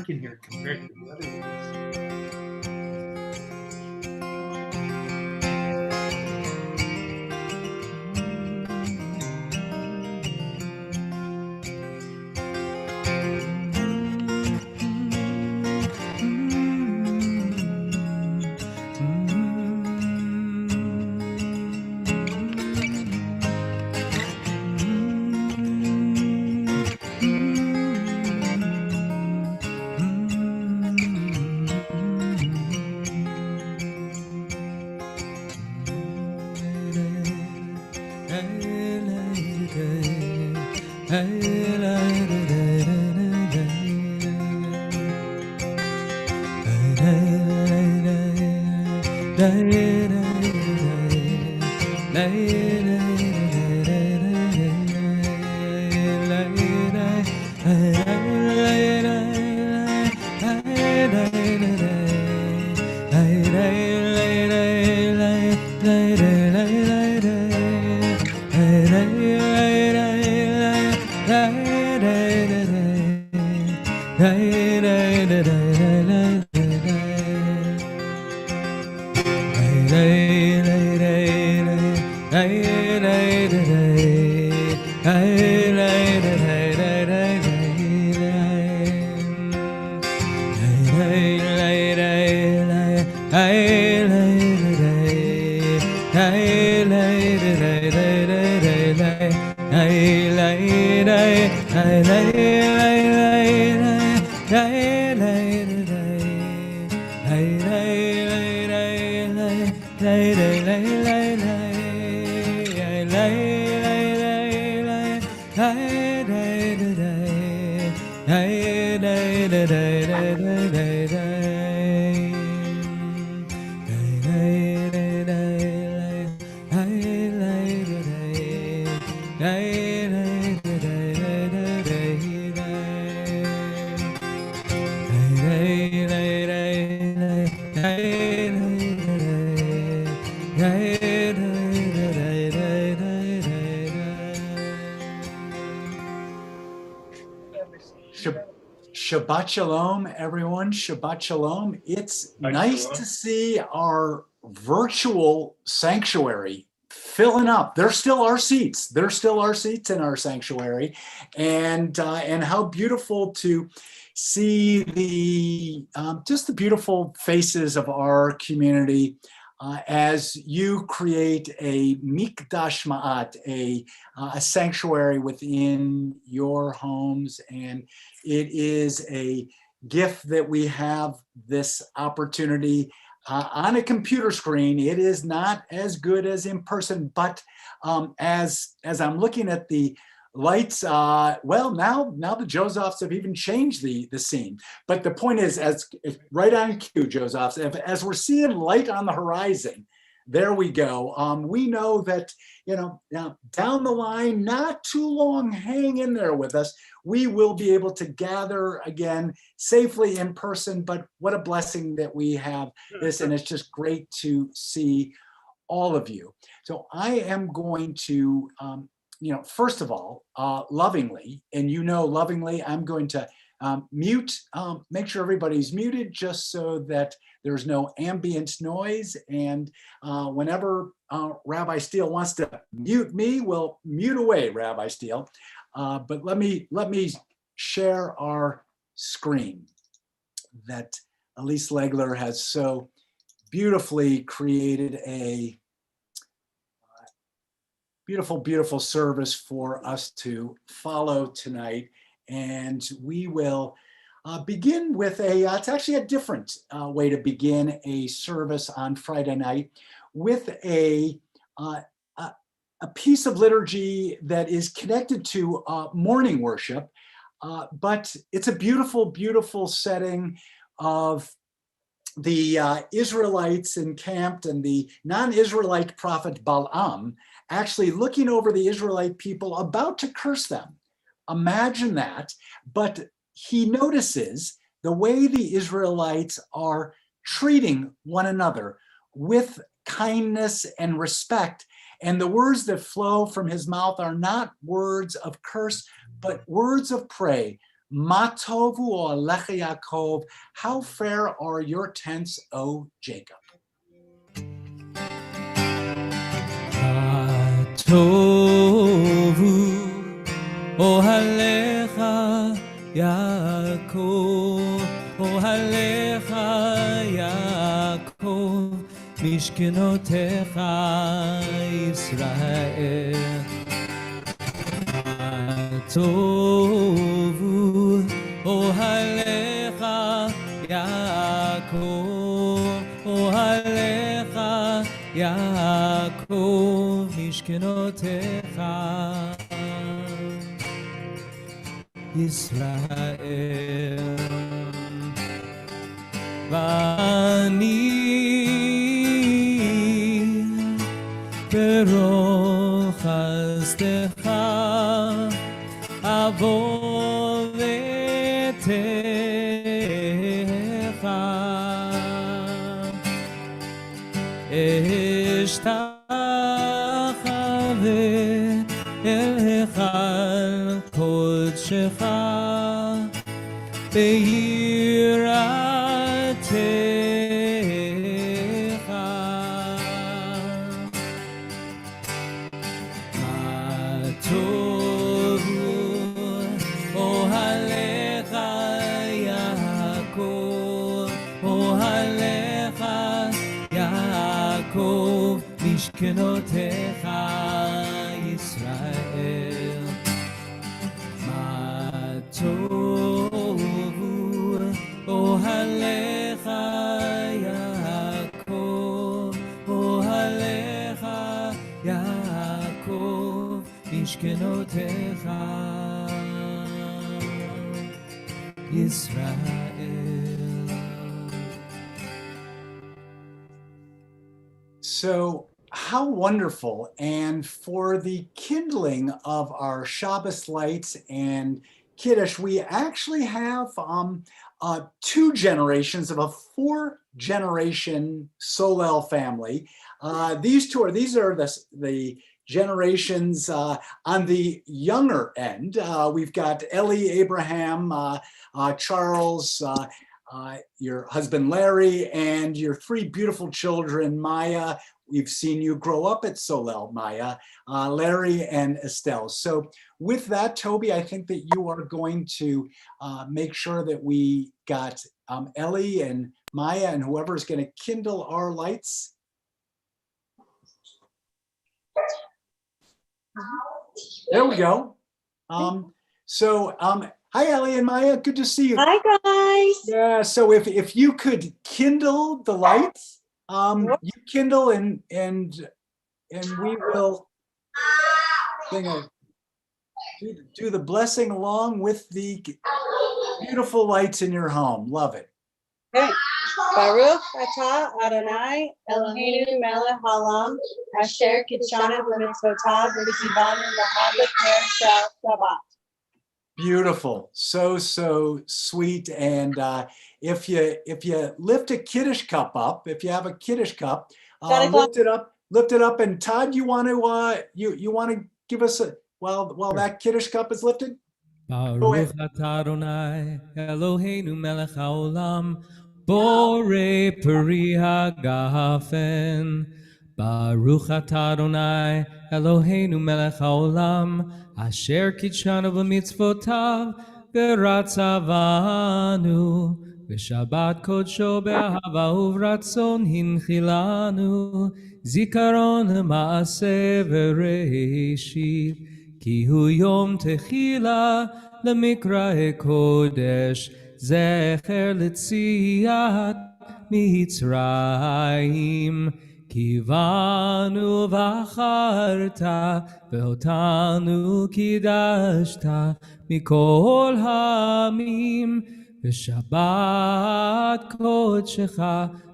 dark in here compared to the other rooms. Shabbat Shalom, everyone. Shabbat Shalom. It's nice to see our virtual sanctuary filling up. There's still our seats. There's still our seats in our sanctuary. And how beautiful to see the just the beautiful faces of our community as you create a mikdash ma'at, a sanctuary within your homes. And it is a gift that we have this opportunity on a computer screen. It is not as good as in person, but as I'm looking at the lights, well, now the Josephs have even changed the scene. But the point is, as right on cue, Josephs, as we're seeing light on the horizon, there we go. We know that, now down the line, not too long, hang in there with us. We will be able to gather again safely in person, but what a blessing that we have this, and it's just great to see all of you. So I am going to, first of all, lovingly, and lovingly, I'm going to mute, make sure everybody's muted just so that there's no ambient noise. And whenever Rabbi Steele wants to mute me, we'll mute away, Rabbi Steele. But let me share our screen that Elise Legler has so beautifully created a beautiful, beautiful service for us to follow tonight. And we will begin with it's actually a different way to begin a service on Friday night with a piece of liturgy that is connected to morning worship, but it's a beautiful, beautiful setting of the Israelites encamped and the non-Israelite prophet Balaam actually looking over the Israelite people about to curse them. Imagine that. But he notices the way the Israelites are treating one another with kindness and respect. And the words that flow from his mouth are not words of curse, but words of praise, Ma tovu alecha Yaakov. How fair are your tents, O Jacob? Tovu ohalecha Yaakov, ohalecha Yaakov, mishkenotecha Yisrael. Tovu ohalecha Yaakov, ohalecha Yaakov, mishkenotecha Yisrael. Vani berol chasdecha avo vetecha eshtachave el hechal kodshecha beiratecha matovu ohalecha Yaakov, ohalecha Yaakov, mishkenotecha Yisrael. Matovu ohalecha Yaakov, ohalecha Yaakov, mishkenotecha Yisrael. So how wonderful. And for the kindling of our Shabbos lights and Kiddush, we actually have two generations of a 4-generation Solel family. These are the generations on the younger end. We've got Ellie, Abraham, Charles, your husband Larry, and your 3 beautiful children, Maya. We've seen you grow up at Solel, Maya, Larry, and Estelle. So with that, Toby, I think that you are going to make sure that we got Ellie and Maya and whoever is going to kindle our lights. There we go. Hi, Ellie and Maya. Good to see you. Hi, guys. Yeah. So if you could kindle the lights, you kindle and we will do the blessing along with the beautiful lights in your home. Love it. Okay. Baruch atah Adonai Eloheinu melech haolam asher kitshanu b'mitzvotav v'tzivanu l'hadlik ner shel Shabbat. Beautiful, so sweet. And if you lift a Kiddush cup up, if you have a Kiddush cup, lift it up. And Todd, you want to give us a while that Kiddush cup is lifted. Baruch atah Adonai Eloheinu melech haolam borei peri hagafen. Baruch atah Adonai Eloheinu melech haolam asher kitshanu b'mitzvotav v'ratzavanu v'shabbat kodsho be'ahava uvratzon hinchilanu zikaron ma'aseh v'reishit ki hu yom techila למקרא קודש זכר ליציאת מצרים כי באנו בחרת ואותנו קידשת מכל העמים בשבת קודשך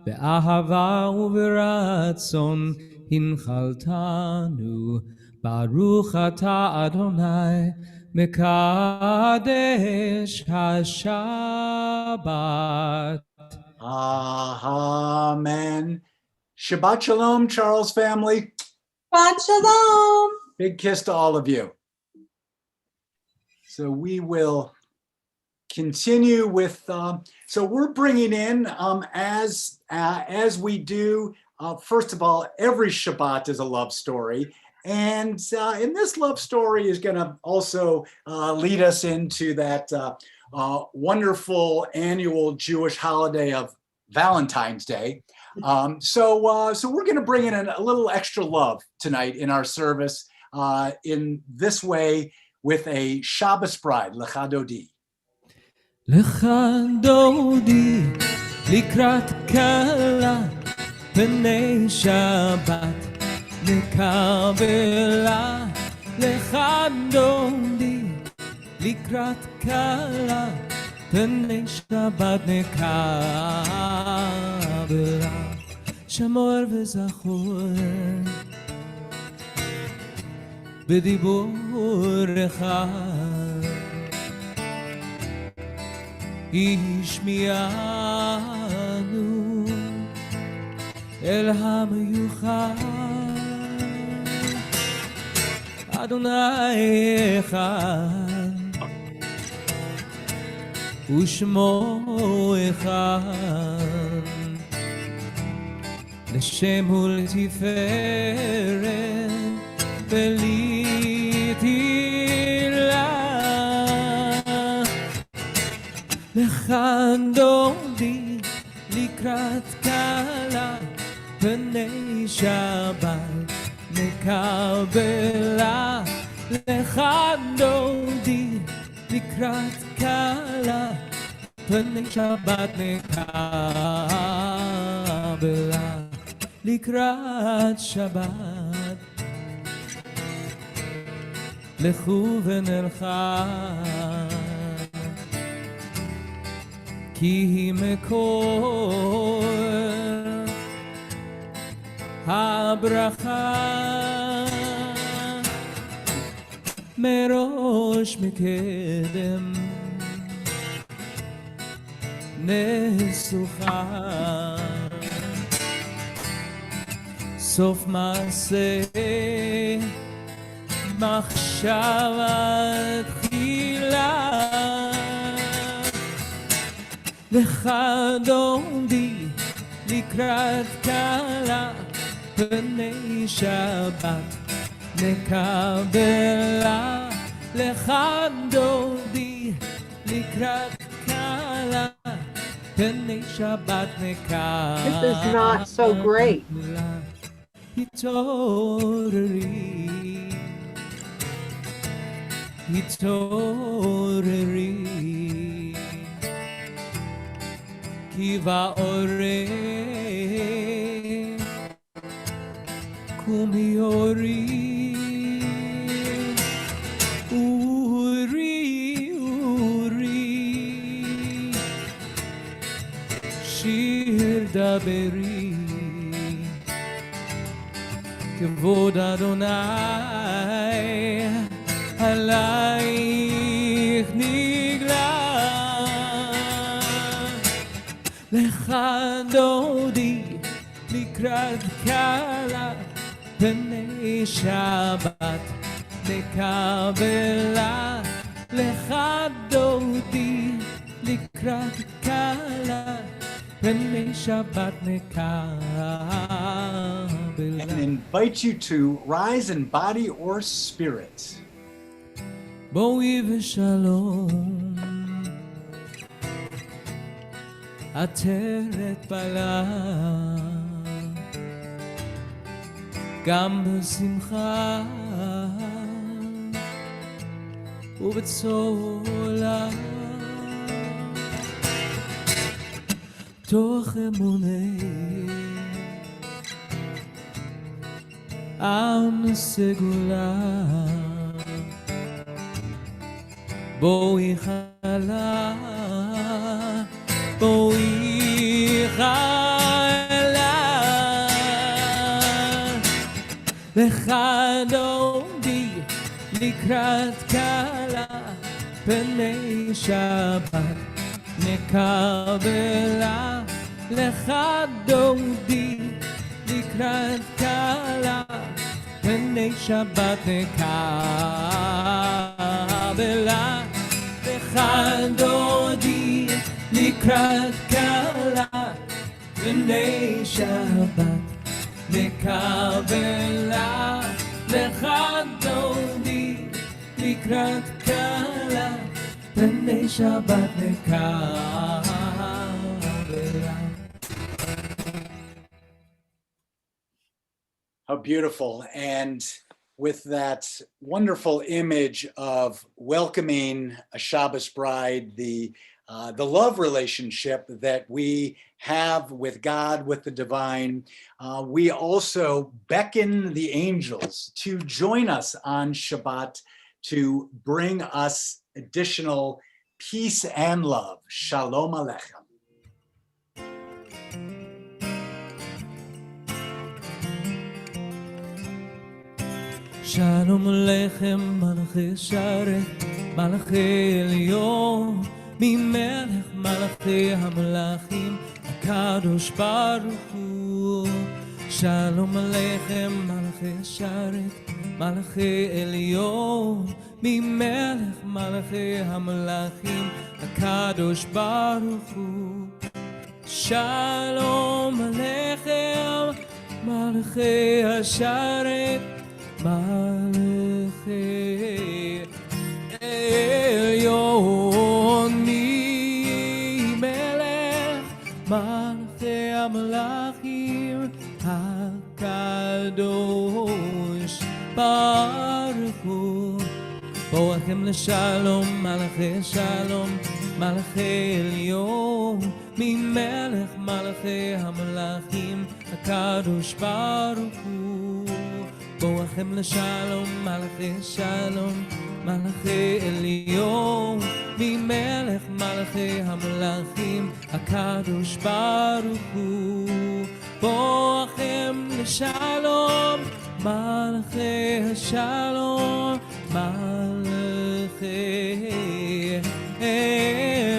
באהבה וברצון הנחלתנו ברוך אתה אדוני Mekadesh HaShabbat. Amen. Shabbat Shalom, Charles family. Shabbat Shalom. Big kiss to all of you. So we will continue with, so we're bringing in, as we do, first of all, every Shabbat is a love story. And this love story is going to also lead us into that wonderful annual Jewish holiday of Valentine's Day. So we're going to bring in a little extra love tonight in our service in this way with a Shabbos bride, Lecha Dodi. Lecha Dodi, likrat kala, pnei Shabbat, nekabela. Lecha Dodi, likrat kala, pnei Shabbat, nekabela. Shamor v'zachor, b'diburecha, ishmianu el hamiuchad Adonai echad ushmo echad l'shem hu l'tiferet v'litila Lecha Dodi, likrat kala, pnei Shabbat, nekabela. Lecha Dodi, likrat kala, pnei Shabbat, nekabela. Likrat Shabbat, lechu v'nelcha. כי מקור הברכה מראש מקדם נסוכה סוף מעשה מחשבה תחילה Lecha Dodi, likrat kala, pnei Shabbat, nekabela. Lecha Dodi, likrat kala, pnei Shabbat, nekabela. This is not so great. Hitoreri. כי באורי קומי אורי אורי אורי שיר דברי כבוד אדוני עלייך נגלה Lecha Dodi, likrat kala, pnei Shabbat, nekabela. Lecha Dodi, likrat kala, pnei Shabbat, nekabela. And invite you to rise in body or spirit. Boi v'shalom. עטרת פלה גם בשמחה ובצולה תוך אמוני עם סגולה בואי חלה בואי חלה Lecha Dodi, likrat kala, pnei Shabbat, nekabela. Lecha Dodi, likrat kala, pnei Shabbat, nekabela. לך דודי לקראת כלה, בני שבת נקבלה. לך דודי לקראת כלה, בני שבת נקבלה. How beautiful. And with that wonderful image of welcoming a Shabbos bride, the love relationship that we have with God, with the divine, we also beckon the angels to join us on Shabbat to bring us additional peace and love. Shalom Aleichem. שלום עליכם מלאכי שרת, מלאכי עליון, ממלך מלאכי המלאכים, הקדוש ברוך הוא. שלום עליכם מלאכי שרת, מלאכי עליון, ממלך מלאכי המלאכים, הקדוש ברוך הוא. שלום עליכם מלאכי השרת, מלאכי עליון, ממלך מלאכי המלאכים, הקדוש ברוך הוא. בואכם לשלום מלאכי שלום, מלאכי עליון, ממלך מלאכי המלאכים, הקדוש ברוך הוא. בואכם לשלום מלאכי שלום, מלאכי עליון, ממלך מלאכי המלאכים, הקדוש ברוך הוא. בואכם לשלום מלאכי השלום, מלאכי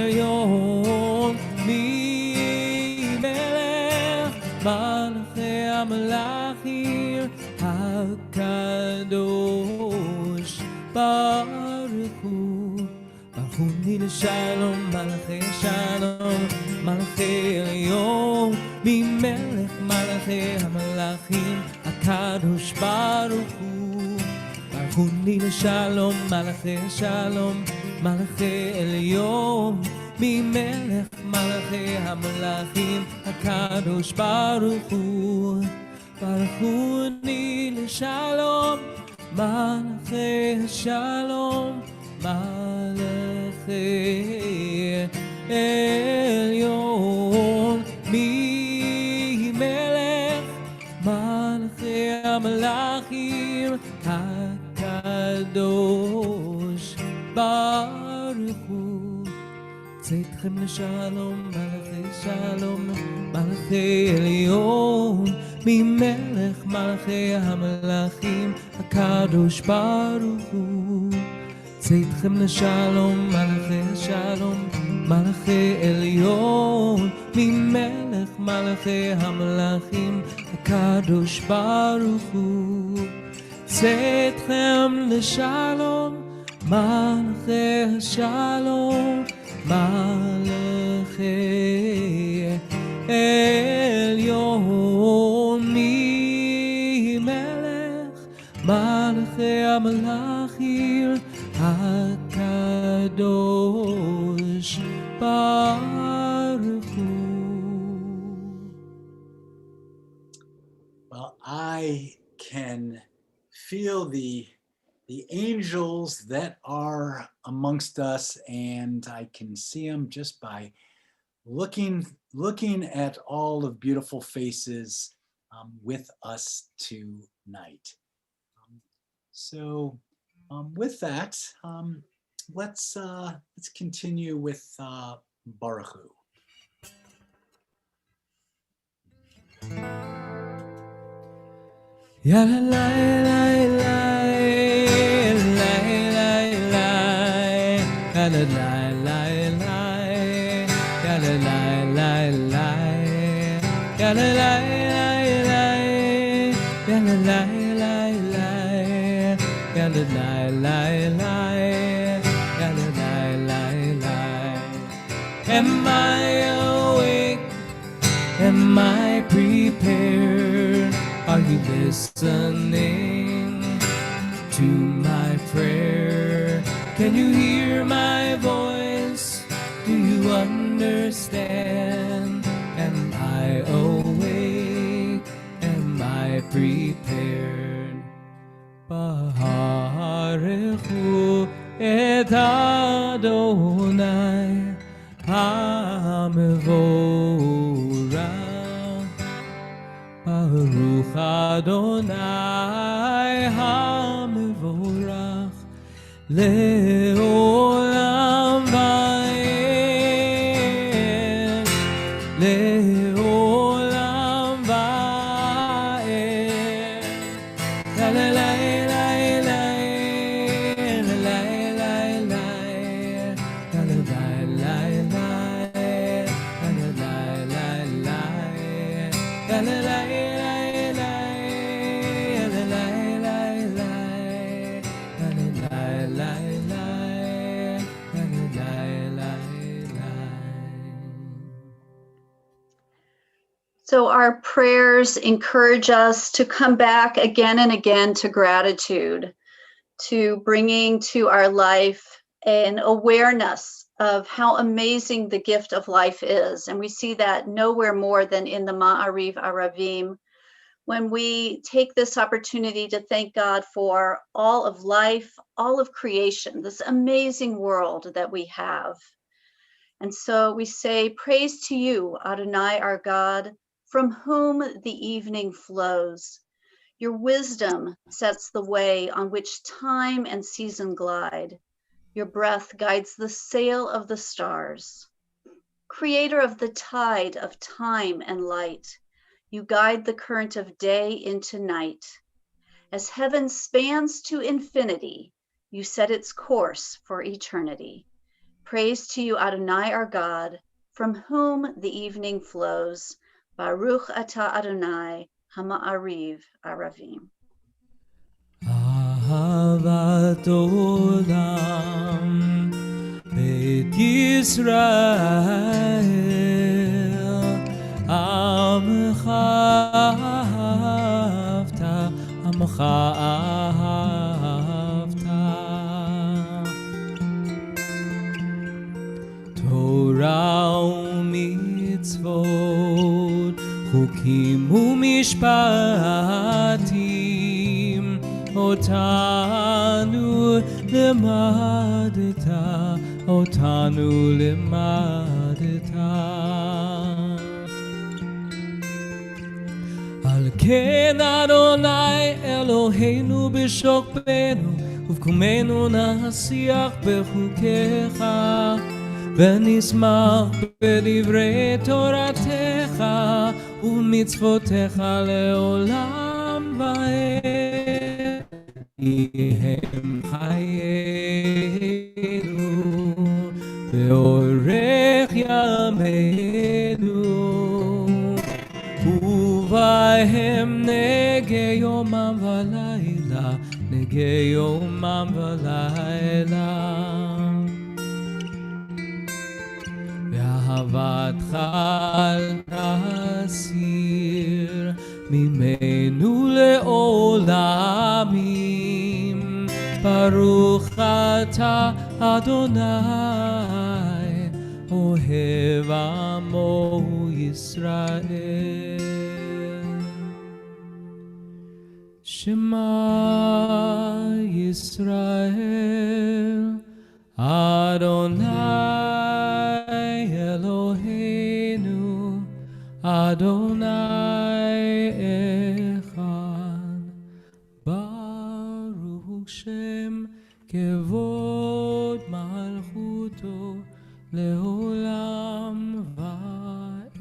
עליון, ממלך מלאכי המלאכים, הקדוש ברוך הוא. ברכוני לשלום מלאכי שלום, מלאכי עליון, ממלך מלאכי המלאכים, הקדוש ברוך הוא. ברכוני לשלום מלאכי שלום, מלאכי עליון, ממלך מלאכי המלאכים, הקדוש ברוך הוא. ברכוני לשלום מלאכי השלום, מלאכי עליון, ממלך מלאכי המלאכים, הקדוש ברוך הוא. צאתכם לשלום מלאכי שלום, מלאכי עליון, ממלך מלאכי המלאכים, הקדוש ברוך הוא. צאתכם לשלום מלאכי שלום, מלאכי עליון, ממלך מלאכי המלאכים, הקדוש ברוך הוא. צאתכם לשלום מלאכי השלום, מלאכי עליון, ממלך מלאכי המלאכים, הקדוש ברוך הוא. Well, I can feel the angels that are amongst us, and I can see them just by looking at all of beautiful faces with us tonight. So with that, let's continue with Baruch Hu. Ya la la la la la la la, ya la la la la, ya la la la la, ya la la la la, ya la la la la, ya la la la la, ya la la la Are you listening to my prayer? Can you hear my voice? Do you understand? Am I awake? Am I prepared? Baruchu et Adonai HaMevorach. Baruch Adonai HaMevorach Le'olam va'ed. Le'olam va'ed. La la la la la la la la la la la la la la la. So our prayers encourage us to come back again and again to gratitude, to bringing to our life an awareness of how amazing the gift of life is. And we see that nowhere more than in the Ma'ariv Aravim, when we take this opportunity to thank God for all of life, all of creation, this amazing world that we have. And so we say, praise to you, Adonai, our God, from whom the evening flows. Your wisdom sets the way on which time and season glide. Your breath guides the sail of the stars. Creator of the tide of time and light, you guide the current of day into night. As heaven spans to infinity, you set its course for eternity. Praise to you, Adonai, our God, from whom the evening flows. Baruch atah Adonai, Hama'ariv Aravim. Ahavat olam Beit Yisrael Amcha ahavta Amcha ahavta Torah u'mitzvot Chukim u'mishpatim Otanu limadeta Al ken Adonai Eloheinu b'shokbenu ובקומנו נשיח בחוקיך ונשמח בדברי תורתך ומצוותיך לעולם ועד. הם חיינו ואורך ימינו ובהם נגי יומם ולילה נגי יומם ולילה ואהבתך אל תסיר ממנו לעולמים ברוך אתה אדוני אוהב עמו ישראל שמע ישראל אדוני אלוהינו אדוני אחד ברוך שם כבוד מלכותו לעולם ועד.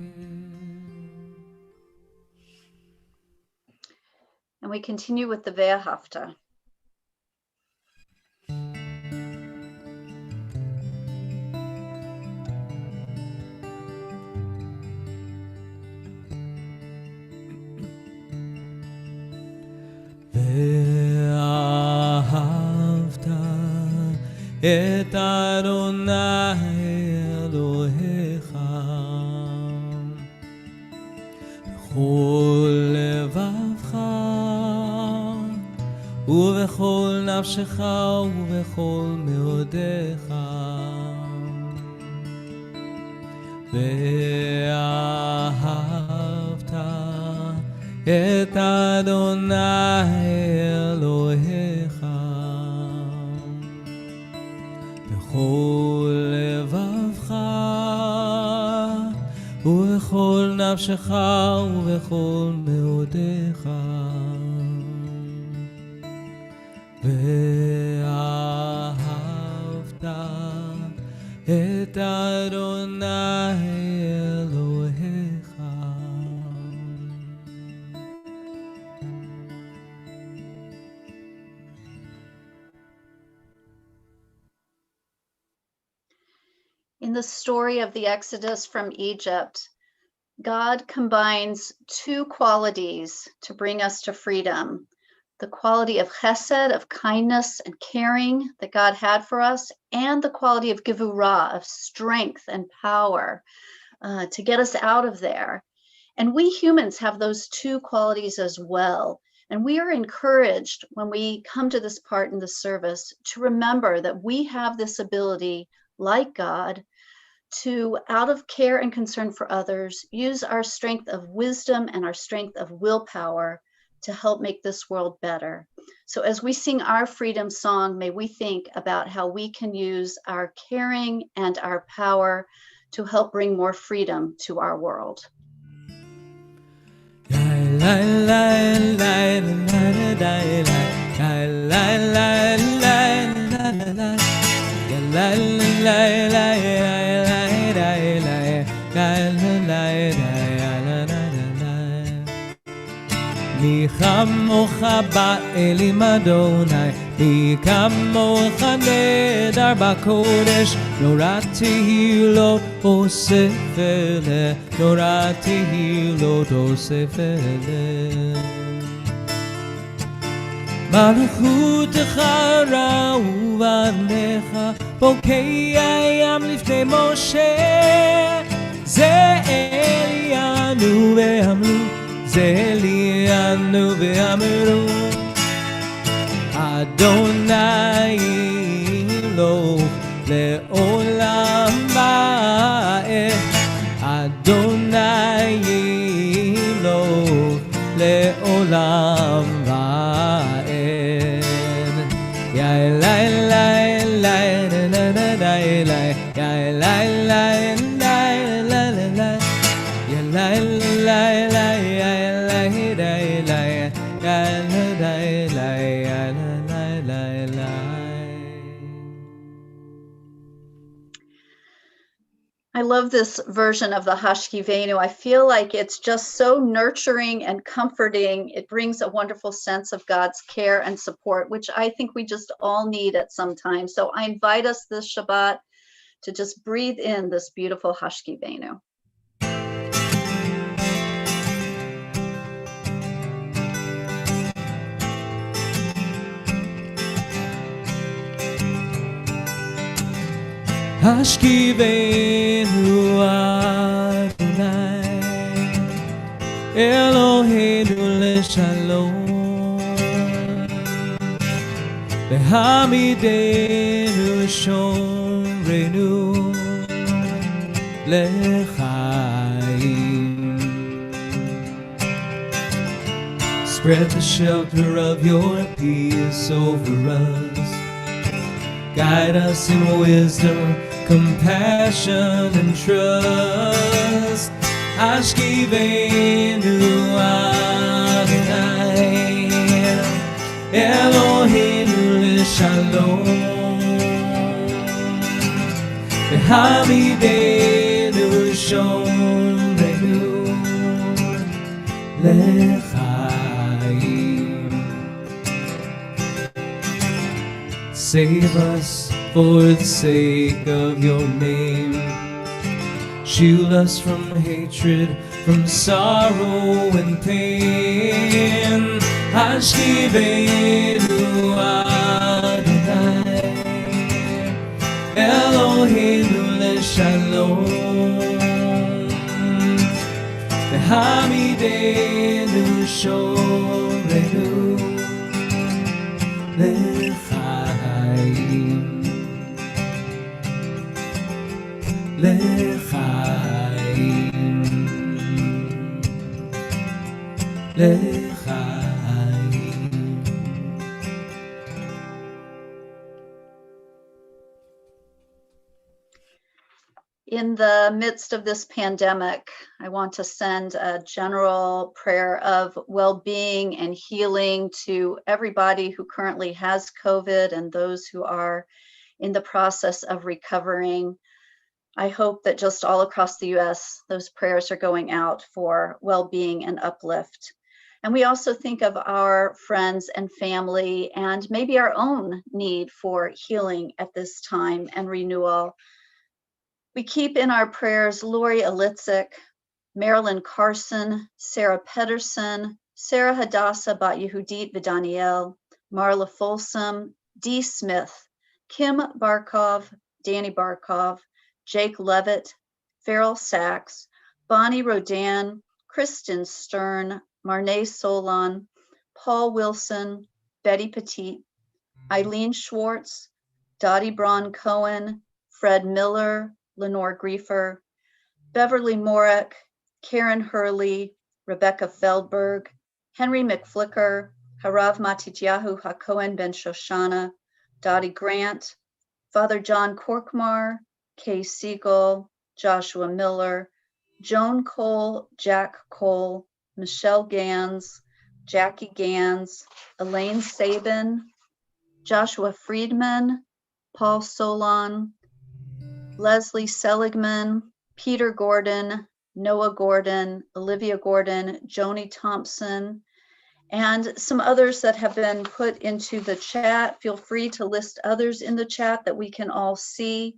And we continue with the Ve'ahavta. ואהבת את אדוני אלוהיך בכל לבבך ובכל נפשך ובכל מאודיך ואהבת את אדוני אלוהיך בכל לבבך ובכל נפשך ובכל מאודיך ואהבת את אדוני אלוהיך. In the story of the Exodus from Egypt, God combines two qualities to bring us to freedom. The quality of chesed, of kindness and caring that God had for us, and the quality of gevurah, of strength and power to get us out of there. And we humans have those two qualities as well. And we are encouraged when we come to this part in the service to remember that we have this ability, like God, to, out of care and concern for others, use our strength of wisdom and our strength of willpower to help make this world better. So as we sing our freedom song, may we think about how we can use our caring and our power to help bring more freedom to our world. מי כמוך באלים אדוני, מי כמוך נדר בקודש, נורא תהילות אוסף אלה, נורא תהילות אוסף אלה. מלכותך ראו בניך, בוקעי הים לפני משה, זה אלינו ואמרו, זה אלינו ואמרו, אדוני אלוה לעולם ועד, אדוני אלוה לעולם ועד. יא אלי אלי אלי אלי אלי I love this version of the Hashkivenu. I feel like it's just so nurturing and comforting. It brings a wonderful sense of God's care and support, which I think we just all need at some time. So I invite us this Shabbat to just breathe in this beautiful Hashkivenu. השכיבנו אדוני אלוהינו לשלום והעמידנו שומרנו לחיים. Spread the shelter of your peace over us. Guide us in wisdom, compassion and trust. Ashkivenu Adonai Eloheinu l'shalom V'hamidenu shomrenu l'chaim. Save us for the sake of your name. Shield us from hatred, from sorrow and pain. Hashkivenu Adonai Eloheinu l'shalom V'hamidenu shomrenu לחיים, לחיים, לחיים. In the midst of this pandemic, I want to send a general prayer of well-being and healing to everybody who currently has COVID and those who are in the process of recovering. I hope that just all across the US, those prayers are going out for well-being and uplift. And we also think of our friends and family and maybe our own need for healing at this time and renewal. We keep in our prayers Lori Elitzik, Marilyn Carson, Sarah Pedersen, Sarah Hadassah Bat Yehudit Vidaniel, Marla Folsom, Dee Smith, Kim Barkov, Danny Barkov, Jake Levitt, Farrell Sachs, Bonnie Rodan, Kristen Stern, Marnay Solon, Paul Wilson, Betty Petit, Eileen Schwartz, Dottie Braun Cohen, Fred Miller, Lenore Griefer, Beverly Morek, Karen Hurley, Rebecca Feldberg, Henry McFlicker, Harav Matityahu HaKohen Ben Shoshana, Dottie Grant, Father John Korkmar, Kay Siegel, Joshua Miller, Joan Cole, Jack Cole, Michelle Gans, Jackie Gans, Elaine Sabin, Joshua Friedman, Paul Solon, Leslie Seligman, Peter Gordon, Noah Gordon, Olivia Gordon, Joni Thompson, and some others that have been put into the chat. Feel free to list others in the chat that we can all see.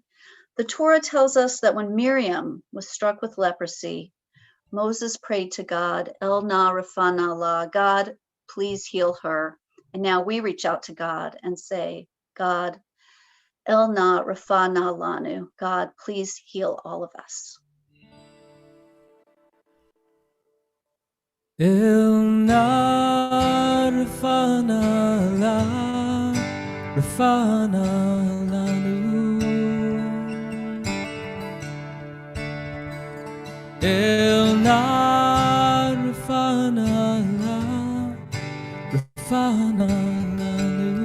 The Torah tells us that when Miriam was struck with leprosy, Moses prayed to God, El na rafana la, God, please heal her. And now we reach out to God and say, God, El na rafana lanu, God, please heal all of us. El na rafana la, rafana lanu. El na rafana la, rafana lanu.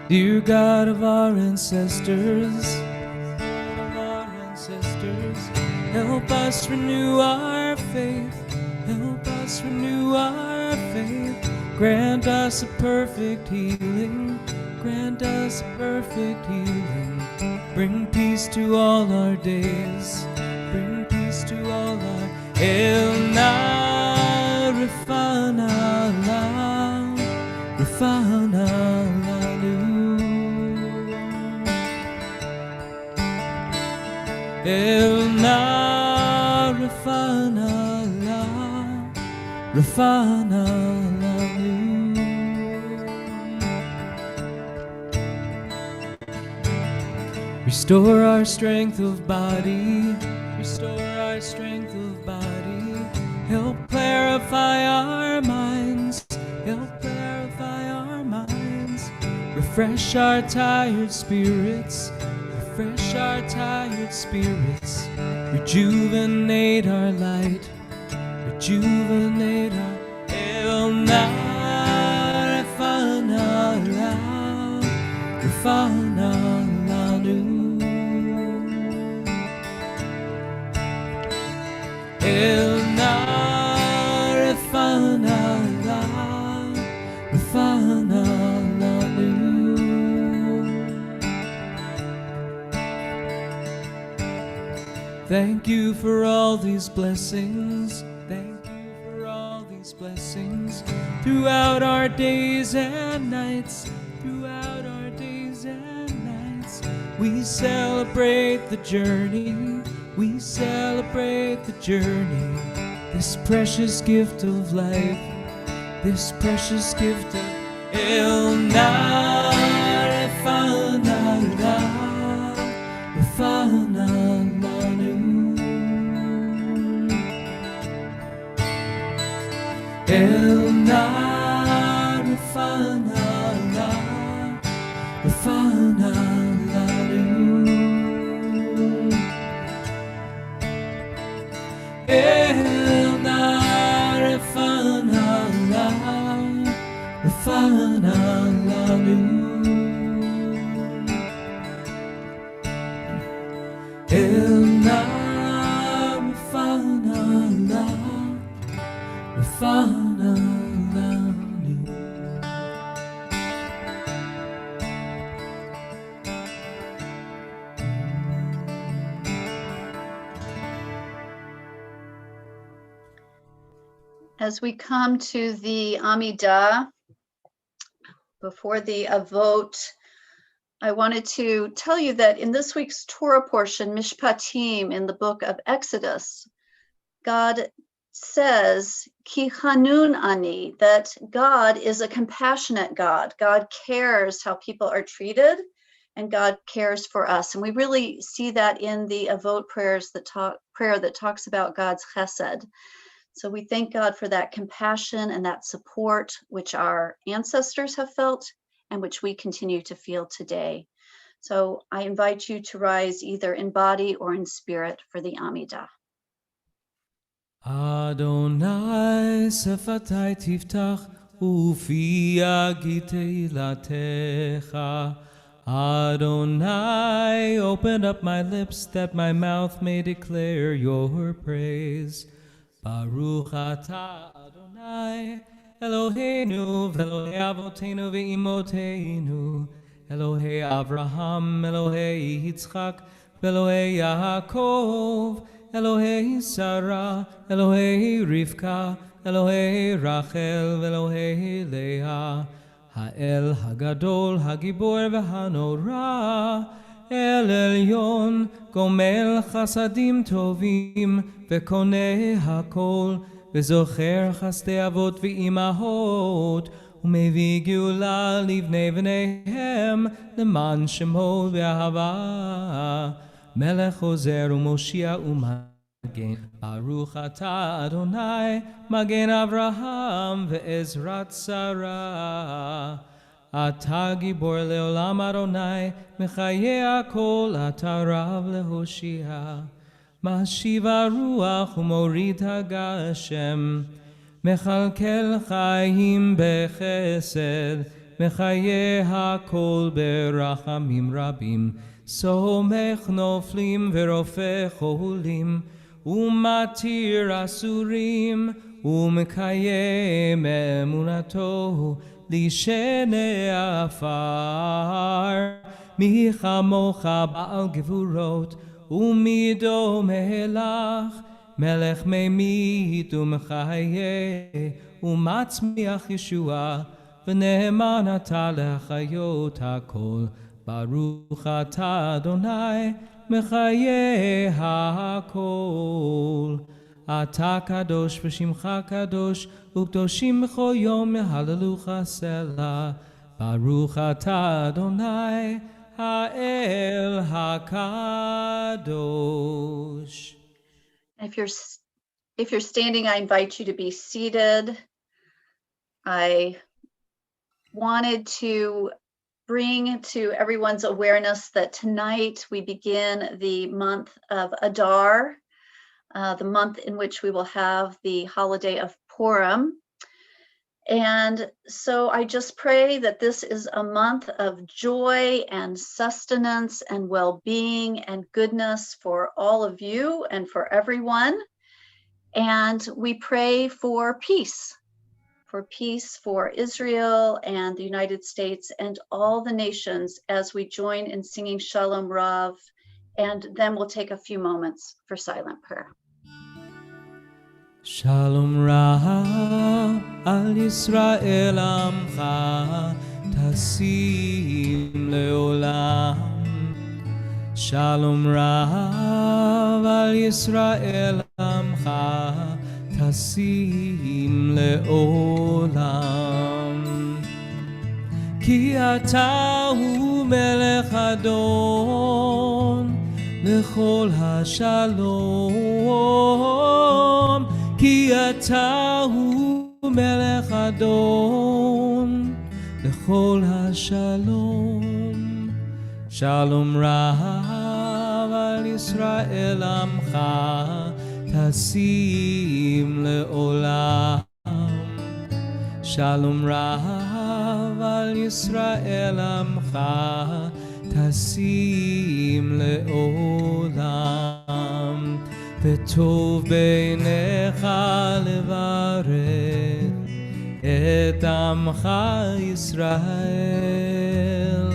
Dear God of our ancestors, help us renew our faith. Help us renew our faith. Grant us a perfect healing. Grant us a perfect healing. Bring peace to all our days. Bring peace to all our. El na rafana la, rafana lanu. El na rafana la, rafana lanu. Restore our strength of body, restore our strength of body. Help clarify our minds, help clarify our minds. Refresh our tired spirits, refresh our tired spirits. Rejuvenate our light, rejuvenate our. El na rafana la, rafana lanu. El na rafana la, rafana lanu. Thank you for all these blessings. Thank you for all these blessings throughout our days and nights. Throughout our days and nights, we celebrate the journey. We celebrate the journey. This precious gift of life. This precious gift of El na rafana la, rafana lanu. Elna Rafana La Rafana La Elna Rafana La Rafana La Elna Rafana La Rafana La As we come to the Amidah, before the Avot, I wanted to tell you that in this week's Torah portion, Mishpatim, in the book of Exodus, God says, Ki Hanun Ani, that God is a compassionate God. God cares how people are treated, and God cares for us. And we really see that in the Avot prayer that talks about God's chesed. So we thank God for that compassion and that support which our ancestors have felt and which we continue to feel today. So I invite you to rise either in body or in spirit for the Amidah. Adonai sefatai tiftach ufi yagid teilatecha. Adonai, open up my lips that my mouth may declare your praise. Baruch atah Adonai Eloheinu v'Elohei Avotenu v'Imoteinu, Elohei Avraham, Elohei Yitzchak, v'Elohei Yaakov, Elohei Sarah, Elohei Rivka, Elohei Rachel, v'Elohei Leah, Ha'el Hagadol, Hagibor v'Hanora, El Elyon, Gomel Chasadim Tovim, וקונה הכל, וזוכר חסדי אבות ואימהות, ומביא גאולה לבני בניהם, למען שמו ואהבה. מלך עוזר ומושיע ומגן, ברוך אתה אדוני, מגן אברהם ועזרת שרה. אתה גיבור לעולם אדוני, מחיי הכל, אתה רב להושיע. משיב הרוח ומוריד הגשם, מכלכל חיים בחסד, מחיי הכל ברחמים רבים, סומך נופלים ורופא חולים, ומתיר אסורים, ומקיים אמונתו לשני עפר. מי כמוך בעל גבורות, ומי דומה לך, מלך ממית ומחיה, ומצמיח ישועה, ונאמן אתה לחיות הכל. ברוך אתה אדוני, מחיה הכל. אתה קדוש ושמך קדוש, וקדושים בכל יום יהללוך סלה. ברוך אתה אדוני, Ha'el HaKadosh. If you're standing, I invite you to be seated. I wanted to bring to everyone's awareness that tonight we begin the month of Adar, the month in which we will have the holiday of Purim. And so I just pray that this is a month of joy and sustenance and well-being and goodness for all of you and for everyone. And we pray for peace for Israel and the United States and all the nations as we join in singing Shalom Rav. And then we'll take a few moments for silent prayer. Shalom Rav al Yisrael amcha tasim leolam. Shalom Rav al Yisrael amcha tasim leolam. Ki ata hu melech adon lechol hashalom. Ki ata hu מלך אדון לכל השלום. שלום רב על ישראל עמך תשים לעולם. שלום רב על ישראל עמך תשים לעולם. וטוב בעיניך לברך את עמך ישראל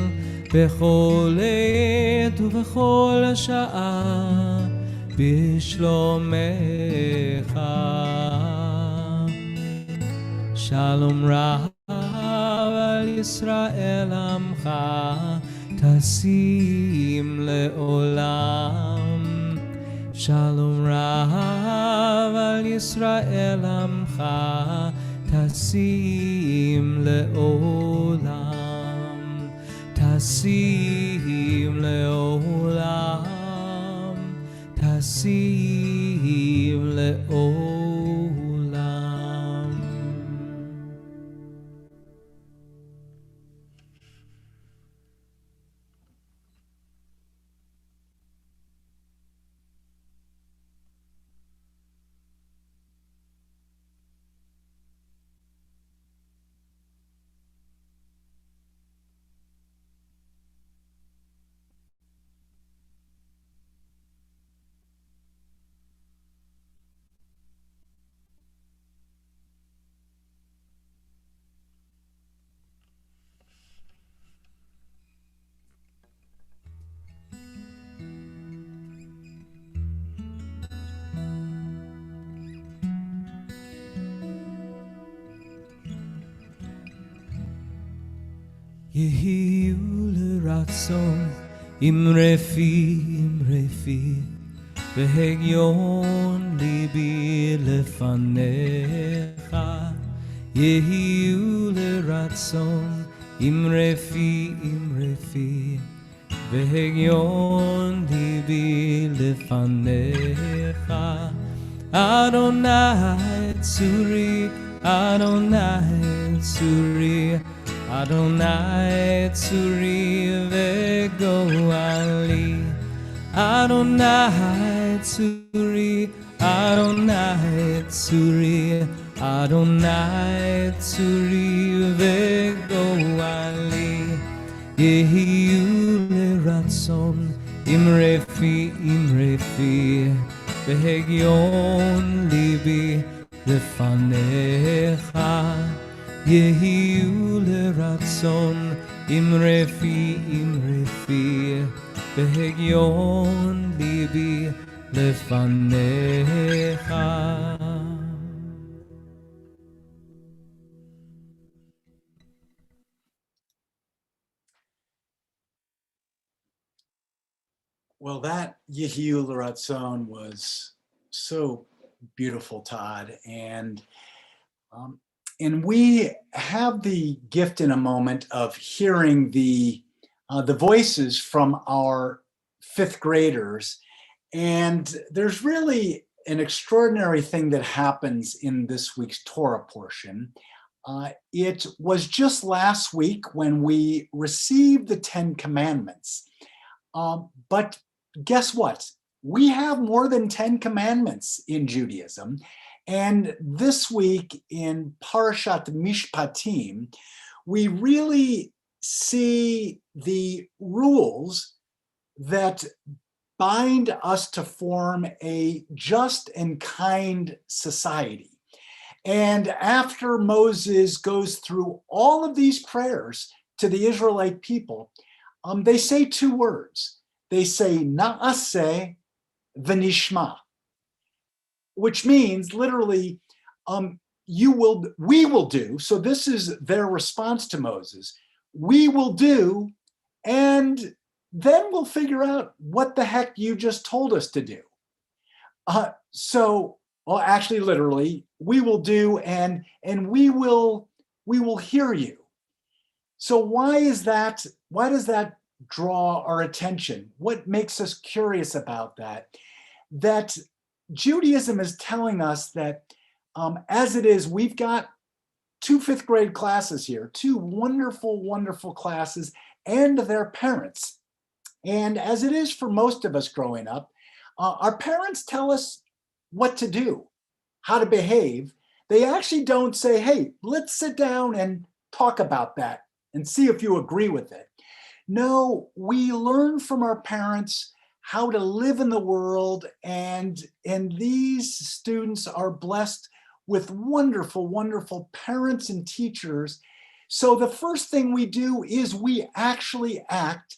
בכל עת ובכל שעה בשלומך. שלום רב על ישראל עמך תשים לעולם. שלום רב על ישראל עמך תשים לעולם. תשים לעולם. תשים לעולם. יהיו לרצון אמרפי אמרפי והגיון ליבי לפניך. יהיו לרצון אמרפי אמרפי והגיון ליבי לפניך. אדוני צורי אדוני צורי Adonai Tzuri vegoali. Adonai Tzuri, Adonai Tzuri, Adonai Tzuri vegoali. Yehiyu leratzon imrefi imrefi vehegion libi lefanecha. יהיו לרצון אמרפי אמרפי בהגיון ליבי לפניך. Well, that Yehiyu L'Ratzon was so beautiful, Todd, and we have the gift in a moment of hearing the voices from our fifth graders. And there's really an extraordinary thing that happens in this week's Torah portion. It was just last week when we received the 10 Commandments. But guess what? We have more than 10 commandments in Judaism. And this week in Parashat Mishpatim, we really see the rules that bind us to form a just and kind society. And after Moses goes through all of these prayers to the Israelite people, they say two words. They say, Na'aseh v'nishma, which means literally, we will do. So this is their response to Moses. We will do, and then we'll figure out what the heck you just told us to do. Well, actually, literally, we will do, and we will hear you. So why is that? Why does that draw our attention? What makes us curious about that? That Judaism is telling us that as it is, we've got two fifth grade classes here, two wonderful, wonderful classes, and their parents. And as it is for most of us growing up, our parents tell us what to do, how to behave. They actually don't say, hey, let's sit down and talk about that and see if you agree with it. No, we learn from our parents how to live in the world, and these students are blessed with wonderful, wonderful parents and teachers. So the first thing we do is we actually act,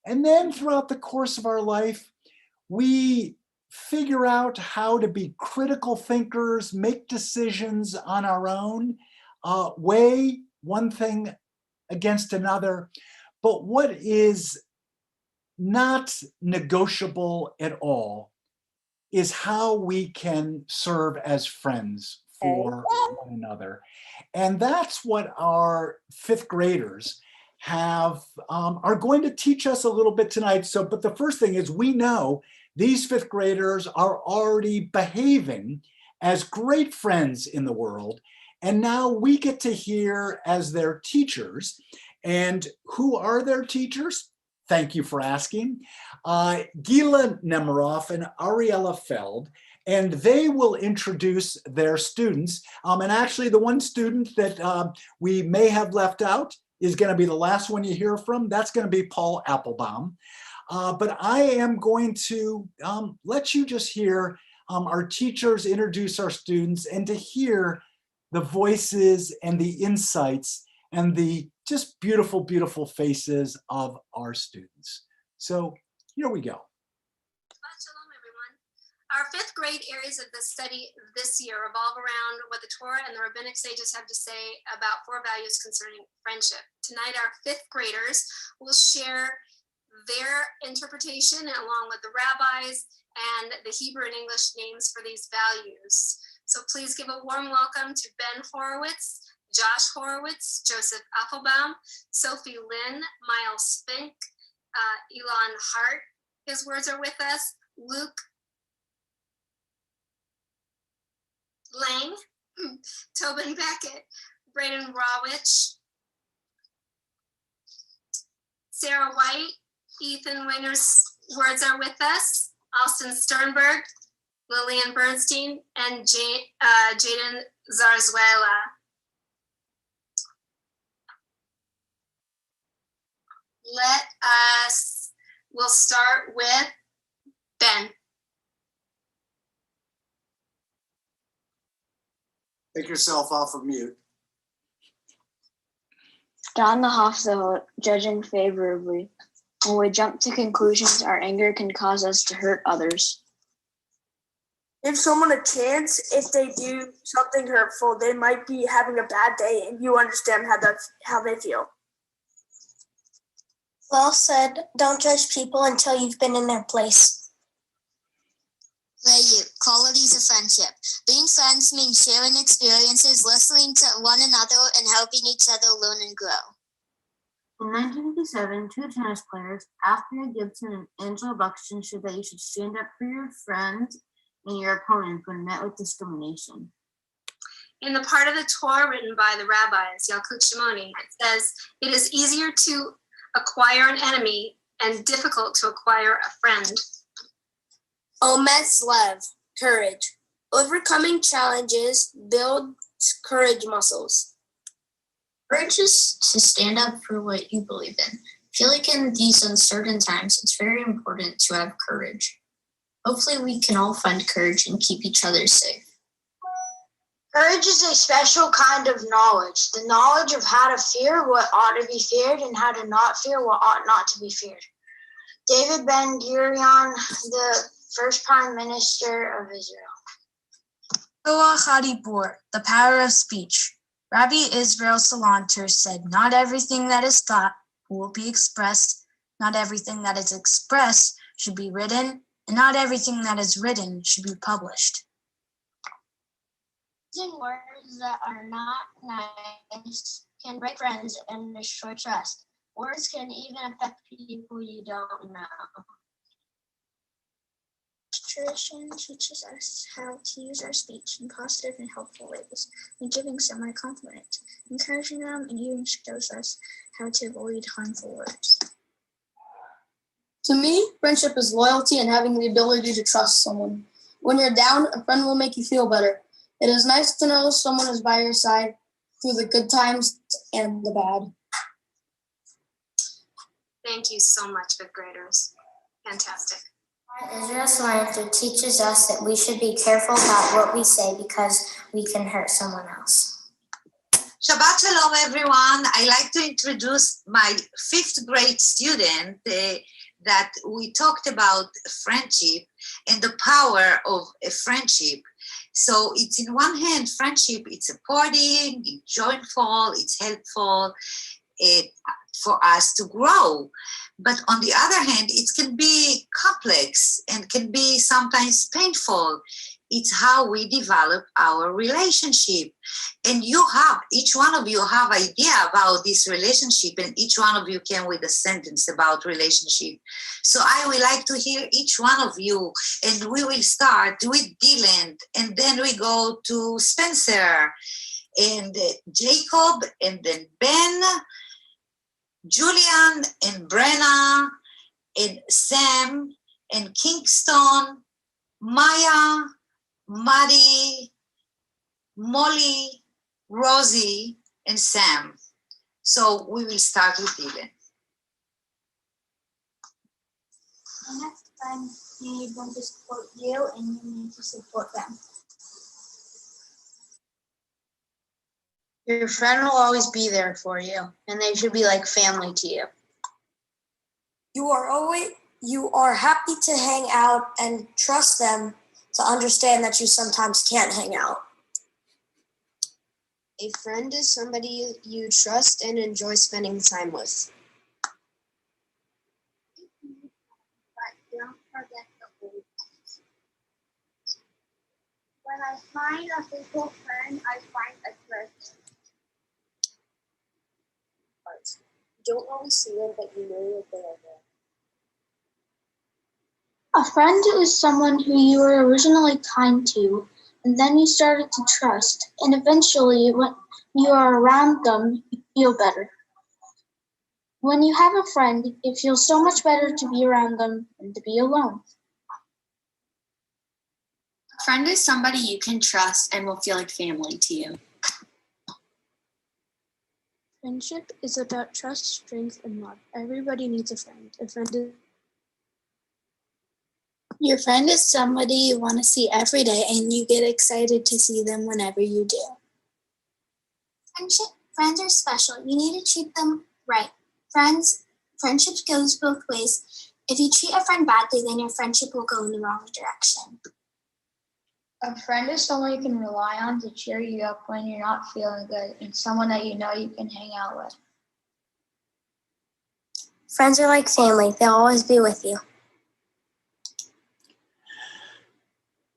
and then throughout the course of our life, we figure out how to be critical thinkers, make decisions on our own, weigh one thing against another. But what is not negotiable at all is how we can serve as friends for one another. And that's what our fifth graders are going to teach us a little bit tonight. So, but the first thing is, we know these fifth graders are already behaving as great friends in the world. And now we get to hear as their teachers. And who are their teachers? Thank you for asking. Gila Nemiroff and Ariella Feld, and they will introduce their students. And actually the one student that we may have left out is going to be the last one you hear from. That's going to be Paul Applebaum. But I am going to let you just hear our teachers introduce our students, and to hear the voices and the insights and the just beautiful, beautiful faces of our students. So here we go. Shalom, everyone. Our fifth grade areas of the study this year revolve around what the Torah and the rabbinic sages have to say about 4 values concerning friendship. Tonight, our fifth graders will share their interpretation along with the rabbis and the Hebrew and English names for these values. So please give a warm welcome to Ben Horowitz, Josh Horowitz, Joseph Applebaum, Sophie Lynn, Miles Fink, Elon Hart. His words are with us. Luke Lang, Tobin Beckett, Braden Rawich, Sarah White, Ethan Winger's words are with us. Austin Sternberg, Lillian Bernstein, and Jaden Zarzuela. We'll start with Ben. Take yourself off of mute. John the Hafzah, judging favorably. When we jump to conclusions, our anger can cause us to hurt others. Give someone a chance. If they do something hurtful, they might be having a bad day, and you understand how they feel. Well said. Don't judge people until you've been in their place. Value, qualities of friendship. Being friends means sharing experiences, listening to one another, and helping each other learn and grow. In 1957, 2 tennis players, Afner Gibson and Angela Buxton, showed that you should stand up for your friends and your opponent when met with discrimination. In the part of the Torah written by the rabbis, Yalkut Shimoni, it says, it is easier to acquire an enemy and difficult to acquire a friend. Omez Lev, courage. Overcoming challenges builds courage muscles. Courage is to stand up for what you believe in. I feel like in these uncertain times, it's very important to have courage. Hopefully we can all find courage and keep each other safe. Courage is a special kind of knowledge, the knowledge of how to fear what ought to be feared and how to not fear what ought not to be feared. David Ben-Gurion, the first Prime Minister of Israel. Koach HaDibur, the power of speech. Rabbi Israel Salanter said, not everything that is thought will be expressed, not everything that is expressed should be written, and not everything that is written should be published. Using words that are not nice can break friends and destroy trust. Words can even affect people you don't know. tradition teaches us how to use our speech in positive and helpful ways when giving someone a compliment. Encouraging them and even shows us how to avoid harmful words. To me, friendship is loyalty and having the ability to trust someone. When you're down, a friend will make you feel better. It is nice to know someone is by your side through the good times and the bad. Thank you so much, fifth graders. Fantastic. Israel Solanter teaches us that we should be careful about what we say because we can hurt someone else. Shabbat Shalom, everyone. I'd like to introduce my fifth grade student that we talked about friendship and the power of a friendship. So it's in one hand, friendship, it's supporting, it's joyful, it's helpful for us to grow. But on the other hand, it can be complex and can be sometimes painful. It's how we develop our relationship. And each one of you have idea about this relationship, and each one of you came with a sentence about relationship. So I would like to hear each one of you, and we will start with Dylan, and then we go to Spencer, and Jacob, and then Ben, Julian, and Brenna, and Sam, and Kingston, Maya, Maddie, Molly, Rosie, and Sam. So we will start with Dylan. The next time you need them to support you and you need to support them. Your friend will always be there for you, and they should be like family to you. You are happy to hang out and trust them to understand that you sometimes can't hang out. A friend is somebody you trust and enjoy spending time with. But don't forget the old times. When I find a faithful friend, I find a treasure. You don't always see them, but you know that they are there. A friend is someone who you were originally kind to, and then you started to trust, and eventually when you are around them, you feel better. When you have a friend, it feels so much better to be around them than to be alone. A friend is somebody you can trust and will feel like family to you. Friendship is about trust, strength, and love. Everybody needs a friend. Your friend is somebody you want to see every day, and you get excited to see them whenever you do. Friends are special. You need to treat them right. Friendship goes both ways. If you treat a friend badly, then your friendship will go in the wrong direction. A friend is someone you can rely on to cheer you up when you're not feeling good, and someone that you know you can hang out with. Friends are like family. They'll always be with you.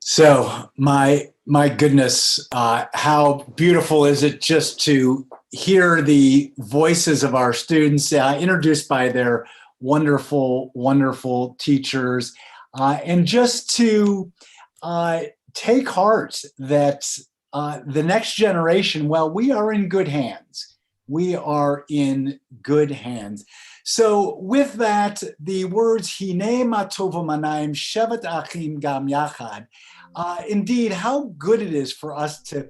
So my goodness, how beautiful is it just to hear the voices of our students introduced by their wonderful, wonderful teachers, and just to take heart that the next generation, well, we are in good hands. We are in good hands. So with that, the words Hine ma tovu manayim shevet achim gam yachad. Indeed, how good it is for us to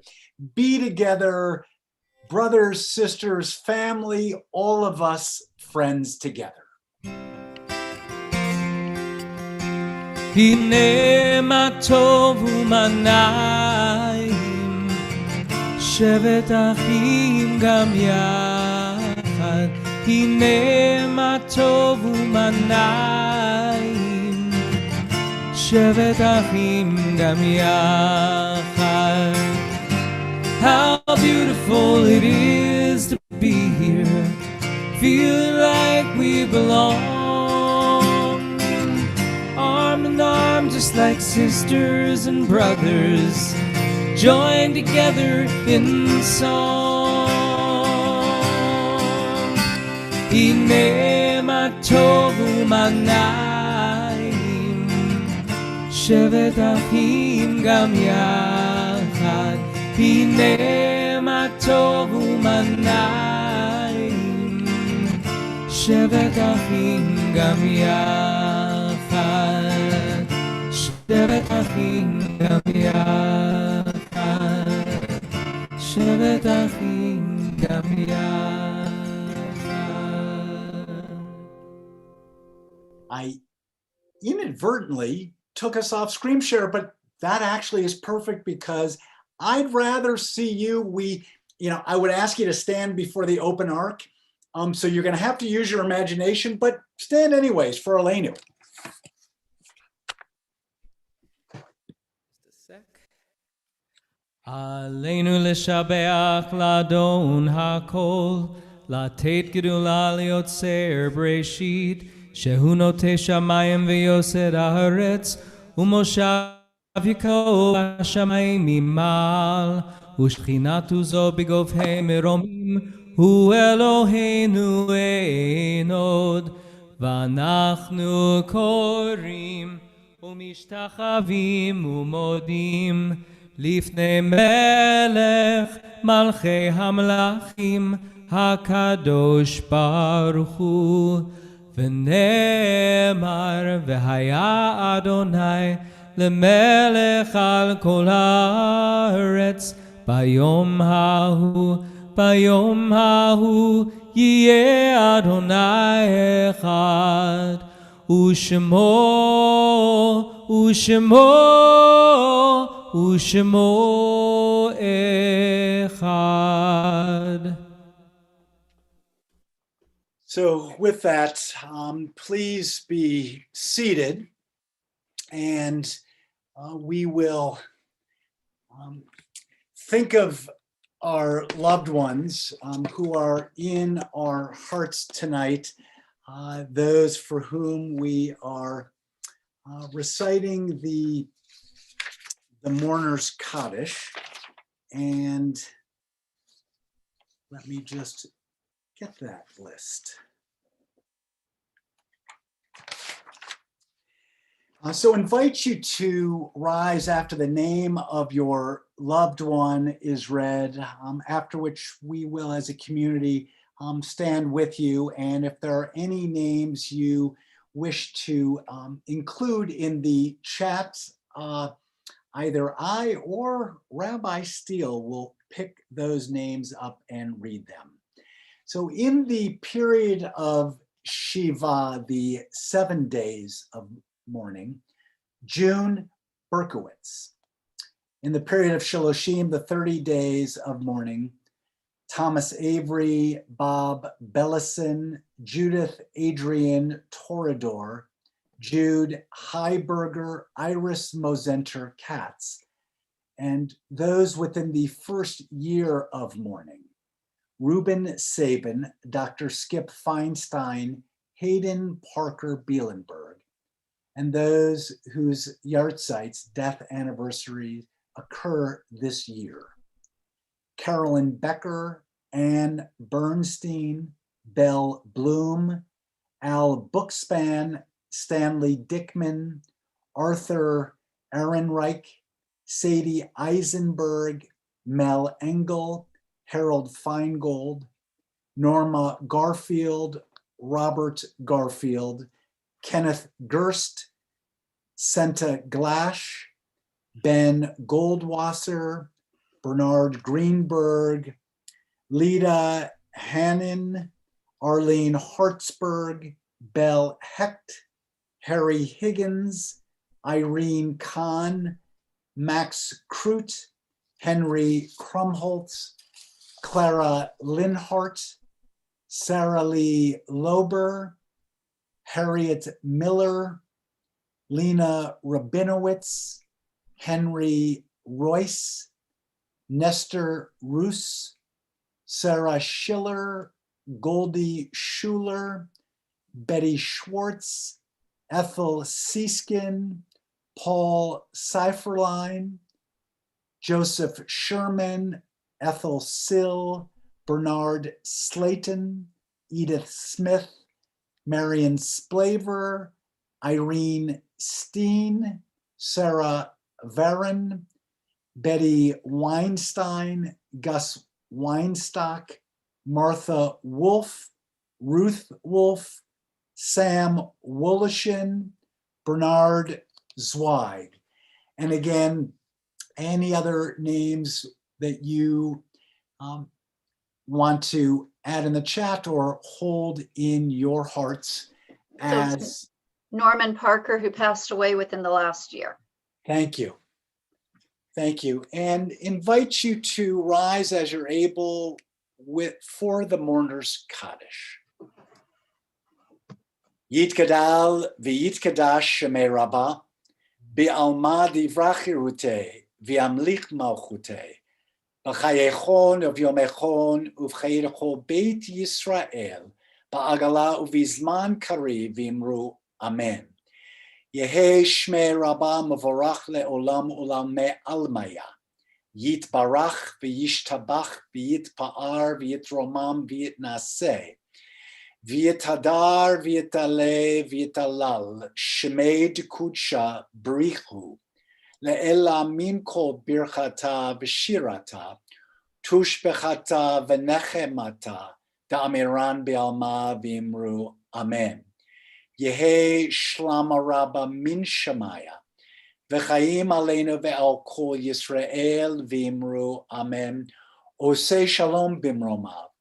be together, brothers, sisters, family, all of us friends together. הנה מה טוב ומנעים, שבת אחים גם יחד. הנה מה טוב ומנעים, שבת אחים גם יחד. How beautiful it is to be here, feeling like we belong. Arm in arm, just like sisters and brothers, joined together in song. Hine ma tovu manayim, שבת אחים גם יחד, הנה מה טוב ומה נעים. שבת אחים גם יחד, שבת אחים גם יחד, שבת אחים גם יחד. I inadvertently took us off screen share, but that actually is perfect because I'd rather see you. I would ask you to stand before the open ark. So you're going to have to use your imagination, but stand anyways for Aleinu. עלינו לשבח לאדון הכל, לתת גדולה ליוצר בראשית, שהוא נוטה שמיים ויוסד הארץ, ומושב יקרו בשמיים ממעל, ושכינת עוזו בגובהי מרומים, הוא אלוהינו אין עוד. ואנחנו קוראים ומשתחווים ומודים לפני מלך מלכי המלכים הקדוש ברוך הוא. ונאמר והיה אדוני למלך על כל הארץ, ביום ההוא יהיה אדוני אחד, ושמו אחד. So with that, please be seated, and we will think of our loved ones who are in our hearts tonight, those for whom we are reciting the mourner's Kaddish. And let me just get that list. So invite you to rise after the name of your loved one is read, after which we will as a community stand with you. And if there are any names you wish to include in the chat, either I or Rabbi Steele will pick those names up and read them. So in the period of Shiva, the 7 days of mourning, June Berkowitz. In the period of Shaloshim, the 30 days of mourning, Thomas Avery, Bob Bellison, Judith Adrian Torador, Jude Heiberger, Iris Mosenter Katz, and those within the first year of mourning, Reuben Sabin, Dr. Skip Feinstein, Hayden Parker Bielenberg, and those whose yahrzeits, death anniversaries, occur this year. Carolyn Becker, Ann Bernstein, Belle Bloom, Al Bookspan, Stanley Dickman, Arthur Ehrenreich, Sadie Eisenberg, Mel Engel, Harold Feingold, Norma Garfield, Robert Garfield, Kenneth Gerst, Senta Glash, Ben Goldwasser, Bernard Greenberg, Lida Hannon, Arlene Hartzberg, Belle Hecht, Harry Higgins, Irene Kahn, Max Krut, Henry Krumholtz, Clara Linhart, Sarah Lee Lober, Harriet Miller, Lena Rabinowitz, Henry Royce, Nestor Roos, Sarah Schiller, Goldie Schuler, Betty Schwartz, Ethel Seeskin, Paul Seiferlein, Joseph Sherman, Ethel Sill, Bernard Slayton, Edith Smith, Marion Splaver, Irene Steen, Sarah Varon, Betty Weinstein, Gus Weinstock, Martha Wolf, Ruth Wolf, Sam Wolishin, Bernard Zweig. And again, any other names that you want to add in the chat or hold in your hearts as Norman Parker, who passed away within the last year. Thank you. Thank you. And invite you to rise as you're able for the mourner's Kaddish. Yitgadal v'yitkadash shemei Rabbah, bi'alma divrachirute, v'amlich malchute, b'chayechon uv'yomechon uv'chayecho beit Yisrael, ba'agala uv'izman kari v'imru amen. Yehe shmei Rabbah mevorach le'olam olam me'almaya, yitbarach v'yishtabach v'yitpa'ar v'yitromam v'yitnaseh, V'yitadar v'yitale v'yitalal shemei d'kudsha brichu le'ela min kol birchata v'shirata tushbechata v'nechemata da'amiran bi'alma v'imru amen. Yehe shlama rabba min shamaya v'chaim aleinu ve'al kol Yisrael v'imru amen. Oseh shalom bimromav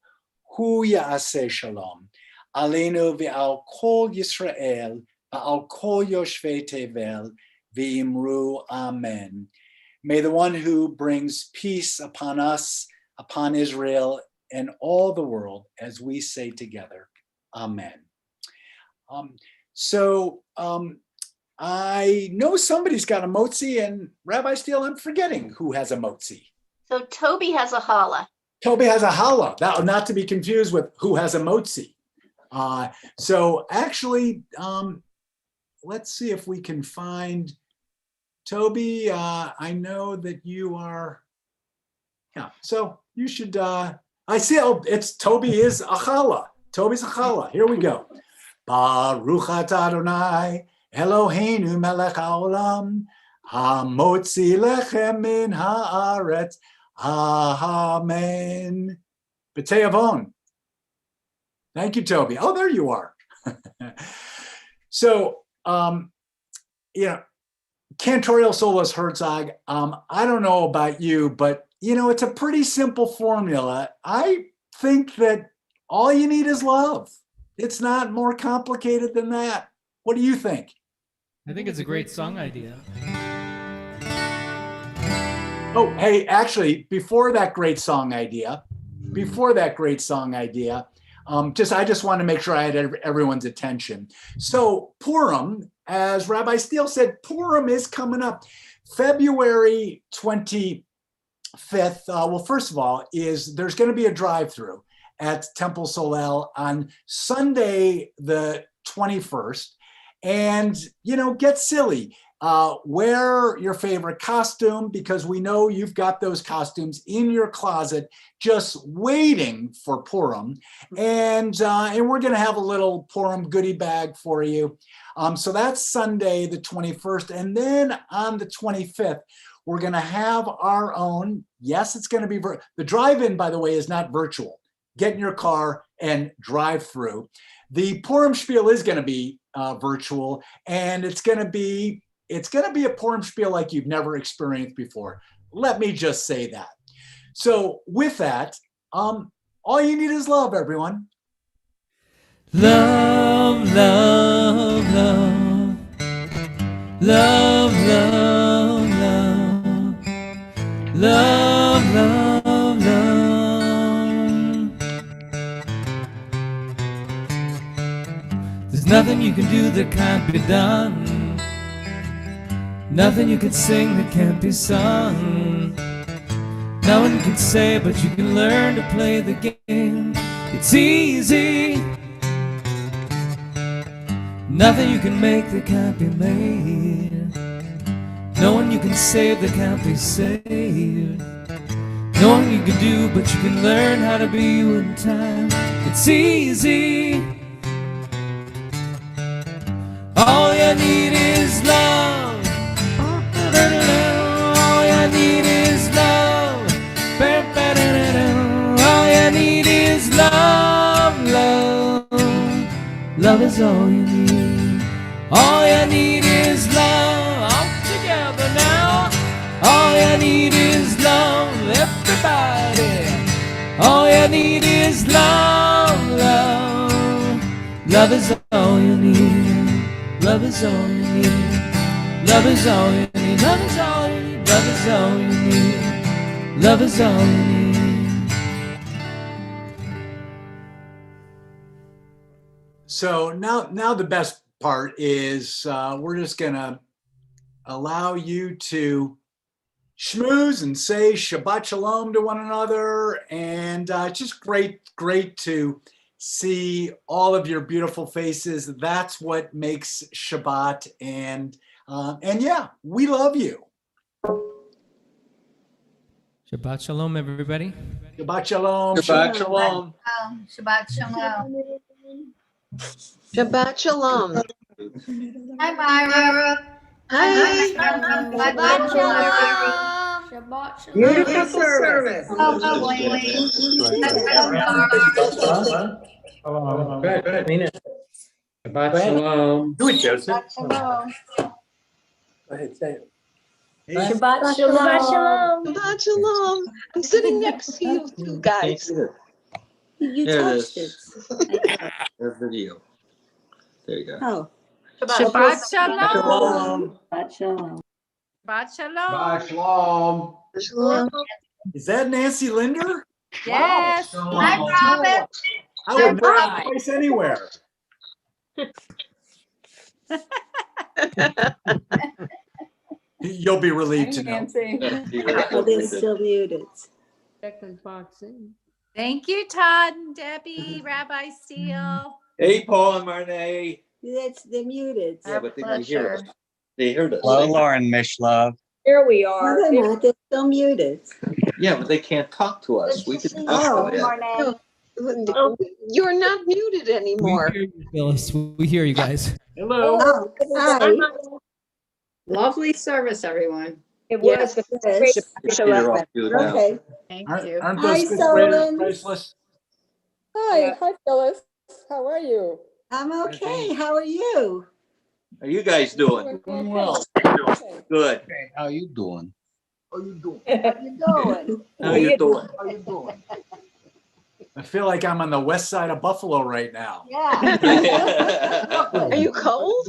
hu ya'aseh shalom Aleinu v'al kol Yisrael, v'al kol yoshvei tevel, v'imru amen. May the one who brings peace upon us, upon Israel, and all the world, as we say together, amen. I know somebody's got a motzi, and Rabbi Steele, I'm forgetting who has a motzi. So Toby has a challah. Toby has a challah, not to be confused with who has a motzi. So actually, let's see if we can find Toby. I know that you are, yeah, so you should, I see, it's Toby is a challah. Toby's a challah. Here we go. Baruch atah Adonai, Eloheinu melech haolam, hamotzi lechem min haaretz, amen. B'tei avon. Thank you, Toby. Oh, there you are. So, cantorial solas Herzog, I don't know about you, but, it's a pretty simple formula. I think that all you need is love. It's not more complicated than that. What do you think? I think it's a great song idea. Oh, hey, actually, before that great song idea, I just want to make sure I had everyone's attention. So Purim, as Rabbi Steele said, Purim is coming up. February 25th, well, first of all, there's going to be a drive-through at Temple Solel on Sunday, the 21st. And, get silly. Wear your favorite costume, because we know you've got those costumes in your closet just waiting for Purim. And we're going to have a little Purim goodie bag for you. So that's Sunday, the 21st. And then on the 25th, we're going to have our own, yes, it's going to be, the drive-in, by the way, is not virtual. Get in your car and drive through. The Purim spiel is going to be virtual, and it's going to be a Purim spiel like you've never experienced before. Let me just say that. So with that, all you need is love, everyone. Love, love, love. Love, love, love. Love, love, love. There's nothing you can do that can't be done. Nothing you can sing that can't be sung. No one can say, but you can learn to play the game. It's easy. Nothing you can make that can't be made. No one you can save that can't be saved. No one you can do, but you can learn how to be you in time. It's easy. All you need is love. Love is all you need. All you need is love. All together now. All you need is love, everybody. All you need is love, love. Love is all you need. Love is all you need. Love is all you need. Love is all you need. Love is all you need. Love is all you need. So now the best part is we're just gonna allow you to schmooze and say Shabbat Shalom to one another, and just great to see all of your beautiful faces. That's what makes Shabbat, and yeah, we love you. Shabbat Shalom, everybody. Shabbat Shalom. Shabbat Shalom. Shabbat Shalom. Shabbat Shalom. Hi, Myra. Hi. Shabbat Shalom. Shabbat Shalom. Beautiful service. Oh, Good. Mean it. Shabbat Shalom. Do it, Joseph. Shalom. Go ahead, say it. Shabbat Shalom. Shabbat Shalom. I'm sitting next to you two guys. You There it touched it. There's video. There you go. Oh. Shabbat Shalom. Shabbat Shalom. Shabbat Shalom. Shalom. Shalom. Is that Nancy Linder? Yes. Wow. Hi, Robin. I would not have a place anywhere. You'll be relieved to know. Oh, they're still muted. Thank you, Todd and Debbie, Rabbi Steele. Hey, Paul and Marnie. They're muted. Yeah, but they can hear us. They heard us. Hello, Lauren Mishlove. Here we are. No, they're not. They're still muted. Yeah, but they can't talk to us. We can talk to them. No, you're not muted anymore. We hear you, Phyllis. We hear you guys. Hello. Oh, hi. Lovely service, everyone. It Yes. was a Yes. great Peter off to it now. Okay. Thank Aren't, you. aren't Hi, those fifth graders Solon. priceless? Hi, Phyllis. How are you? I'm okay. How are you? How you guys doing? Doing well. Good. Hey, how you doing? How you doing? How you doing? How you doing? I feel like I'm on the west side of Buffalo right now. Yeah. Are you cold?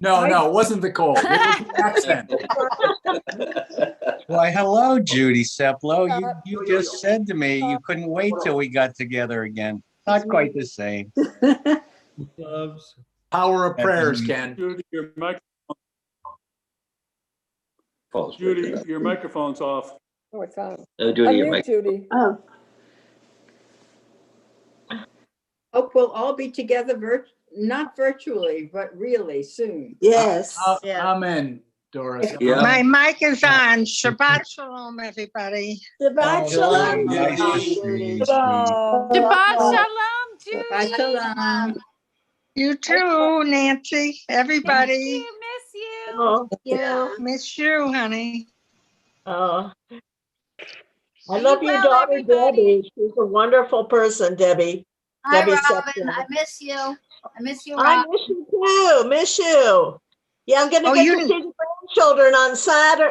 No, it wasn't the cold. It was the accent. Why, hello, Judy Seplow. You just said to me you couldn't wait till we got together again. Not quite the same. Loves. Power of prayers, Ken. Judy, your Judy, your microphone's off. Oh, it's on. No, Judy, your Unmute, mic. Judy. Oh. Hope we'll all be together, not virtually, but really soon. Yes. Amen, Doris. Yeah. My mic is on. Shabbat Shalom, everybody. Shabbat Shalom. Nice to see you. Shabbat Shalom, Judy. Shabbat Shalom. You too, Nancy, everybody. Miss you. Oh, Yeah. Miss you, honey. oh. I Be love your well, daughter, everybody. Debbie. She's a wonderful person, Debbie. Hi, Debbie Robin. Septon. I miss you. I miss you, I Robin. miss you too. Miss you. Yeah, I'm gonna Oh, get you to see didn't- the grandchildren on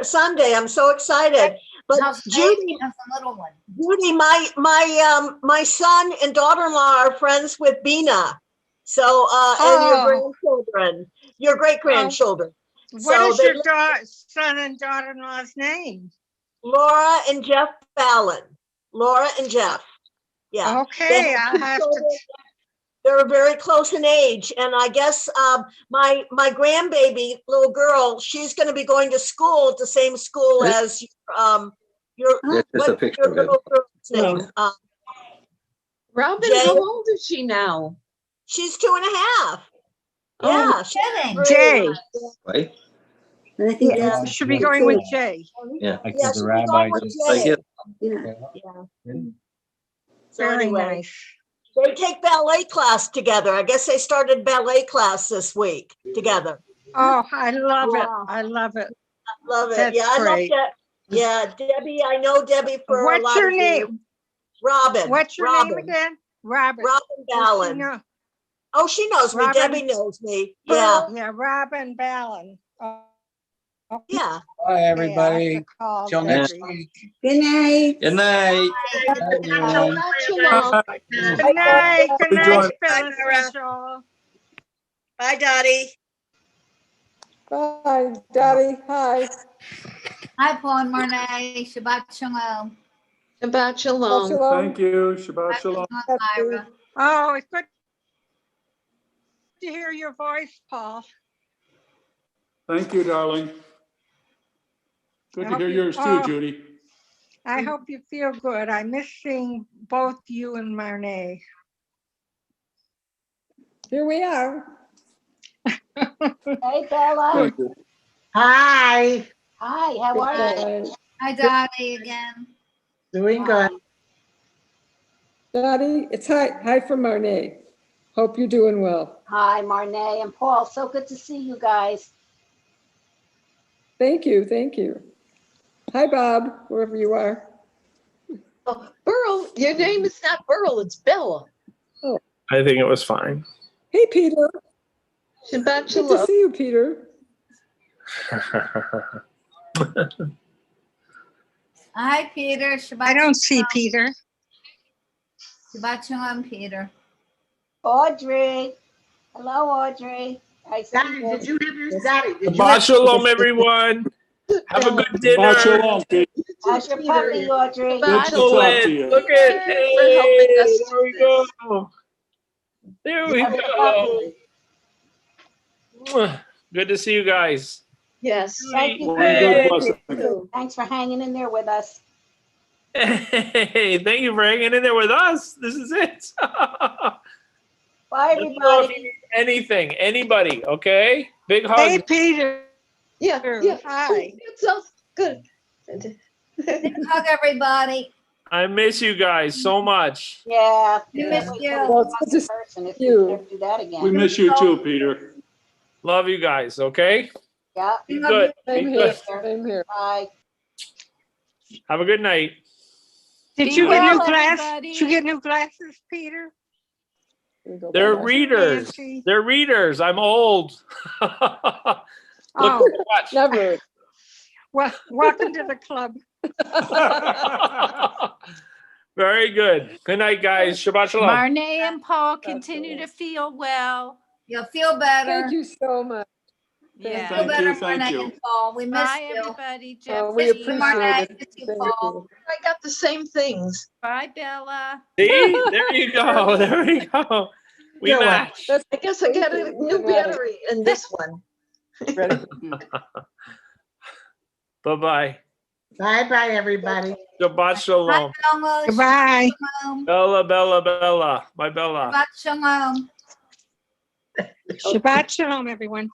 Sunday. I'm so excited. But How's Judy, How's the little one? Judy, my son and daughter-in-law are friends with Bina. So and your grandchildren, your great-grandchildren. What is they your live- son and daughter-in-law's name? Laura and Jeff Fallon. Laura and Jeff. Yeah. Okay, They I'll two have to. children. They're very close in age, and I guess my grandbaby little girl, she's going to be going to school at the same school as your That's just a picture your of it. little girl's name. Robin, Jay. how old is she now? She's 2.5. Oh, Yeah, no she's kidding. great. Jay. Right? And I think Yeah, that's should be going with Jay. Yeah. Like Yeah, the she's rabbi going with just Jay. yeah. So Very anyway, nice. they take ballet class together. I guess they started ballet class this week together. Oh, I love it. Yeah. I love it. Love it. That's Yeah, I love great. that. Yeah, Debbie. I know Debbie for a What's lot your of years. name? Robin. What's your Robin. name again? Robin. Robin Does she Ballon. know- Oh, she knows me. Robin. Debbie knows me. Yeah. Yeah, Robin Ballin. Oh, Yeah. Bye, everybody. call Till next Debbie. week. Good night. Good night. Shabbat Shalom. Good night. Good night, Bye, Phyllis and Joel. Bye, Dottie. Bye, Daddy. Hi. Hi, Paul and Marnay. Shabbat Shalom. Shabbat Shalom. Shalom. Thank you. Shabbat shalom. Myra. Oh, it's good to hear your voice, Paul. Thank you, darling. Good I to hope hear you- yours too, oh. Judy. I hope you feel good. I miss seeing both you and Marnay. Here we are. Hey, Bella. Thank you. Hi. Hi, how Good are you? night. Hi, Dottie again. Doing good. Daddy, it's hi from Marnay. Hope you're doing well. Hi, Marnay and Paul. So good to see you guys. Thank you. Thank you. Hi, Bob, wherever you are. Oh, Burl, your name is not Burl, it's Bella. I think it was fine. Hey, Peter. Shabbat Good to Shalom. see you, Peter. Hi, Peter. Shabbat I don't see Shalom. Peter. Shabbat Shalom, Peter. Audrey. Hello, Audrey. I see you. Did you have your Daddy? Shabbat shalom, everyone. Have a good dinner. Shabbat shalom, Pete. How's your puppy, Audrey? Good to talk to you. Look at helping us there we go. There we How's your go. puppy? Mwah. Good to see you guys. Yes. Thank you. Hey. Thanks for hanging in there with us. Hey, thank you for hanging in there with us. This is it. Bye, Let me know if you everybody. need anything, anybody, okay? Big hug. Hey, Peter. Yeah. Hi. It sounds good. Big hug, everybody. I miss you guys so much. Yeah. We Yeah. miss you. Well, it's good to In see person if you. we ever do that again. We miss you too, Peter. Love you guys, okay? Yeah. Be Love good. you, Be Same good. here. Same here. Bye. Have a good night. Did Be you get new well, glasses? everybody. Did you get new glasses, Peter? They're Bye-bye. readers. Fancy. They're readers. I'm old. Look, Oh, watch. Never. well, welcome to the club. Very good. Good night, guys. Shabbat shalom. Marnay and Paul continue to feel well. You'll feel better. Thank you so much. Yeah. Feel better, Thank Marnay you. and Paul. We miss Bye, you. everybody. Oh, we Jeffrey. appreciate Marnay. it. Miss you, Thank Paul. you. I got the same things. Bye, Bella. See? There you go. There we go. We Yeah, well, match. That's I guess I got a new battery in this one. ready. Bye-bye. Bye-bye, everybody. Shabbat shalom. Goodbye. Bella, Bella, Bella. My Bella. Shabbat Shalom. Shabbat shalom, everyone.